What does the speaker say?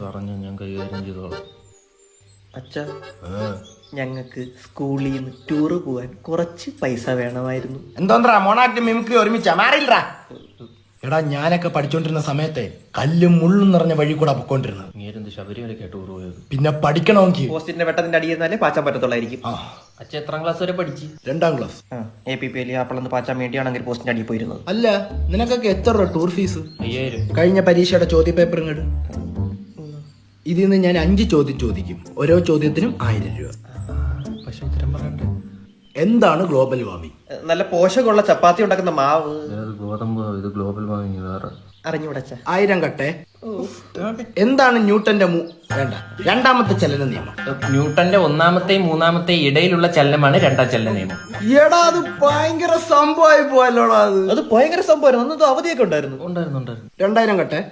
പറഞ്ഞു ഞാൻ കൈകാര്യം ചെയ്തോളാം. അച്ഛാ, ഞങ്ങൾക്ക് സ്കൂളിൽ നിന്ന് ടൂറ് പോവാൻ കുറച്ച് പൈസ വേണമായിരുന്നു. എന്തോന്നാ മോണാക്ട് മിമിക്രി ഒരുമിച്ചാ മാറിയില്ലടാ. എടാ ഞാനൊക്കെ പഠിച്ചോണ്ടിരുന്ന സമയത്തെ കല്ലും മുള്ളും നിറഞ്ഞ വഴി കൂടെ പൊക്കോണ്ടിരുന്നത്. നീരെന്ത് ശബരിമലയ്ക്ക് ടൂർ പോയത്? പിന്നെ പഠിക്കണമെങ്കിൽ പോസ്റ്റിന്റെ വെട്ടത്തിന്റെ അടിയിരുന്നാലേ പാച്ചാൻ പറ്റത്തുള്ളായിരിക്കും. അച്ഛൻ എത്രാം ക്ലാസ് വരെ പഠിച്ചു? 2ാം ക്ലാസ്. APPL ആപ്പിളൊന്ന് പാച്ചാൻ വേണ്ടിയാണെങ്കിൽ പോസ്റ്റിന്റെ അടിയിൽ പോയിരുന്നത്. അല്ല നിനക്കൊക്കെ എത്ര രൂപ ടൂർ ഫീസ്? 5000. കഴിഞ്ഞ പരീക്ഷയുടെ ചോദ്യ പേപ്പർ ഇങ്ങോട്ട്. ഇതിൽ നിന്ന് ഞാൻ 5 ചോദ്യം ചോദിക്കും. ഓരോ ചോദ്യത്തിനും 1000 രൂപ. പക്ഷെ ഉത്തരം പറയട്ടെ. എന്താണ് ഗ്ലോബൽ വാർമിംഗ്? നല്ല പോഷകമുള്ള ചപ്പാത്തി ഉണ്ടാക്കുന്ന മാവ്. ഗോതമ്പ്. ഇത് ഗ്ലോബൽ വാർമിംഗ് വേറെ. അറിഞ്ഞൂടച്ച. 1000 കട്ടെ. എന്താണ് ന്യൂട്ടന്റെ വേണ്ട 2ാമത്തെ ചലന നിയമം? ന്യൂട്ടന്റെ 1ാമത്തെയും 3ാമത്തെയും ഇടയിലുള്ള ചലനമാണ് 2ാം ചലന നിയമം. എടാ അത് ഭയങ്കര സംഭവമായി പോയല്ലോടാ. അത് ഭയങ്കര സംഭവമായിരുന്നു. അന്ന് അവധിയൊക്കെ ഉണ്ടായിരുന്നു. 2000 കട്ടെ.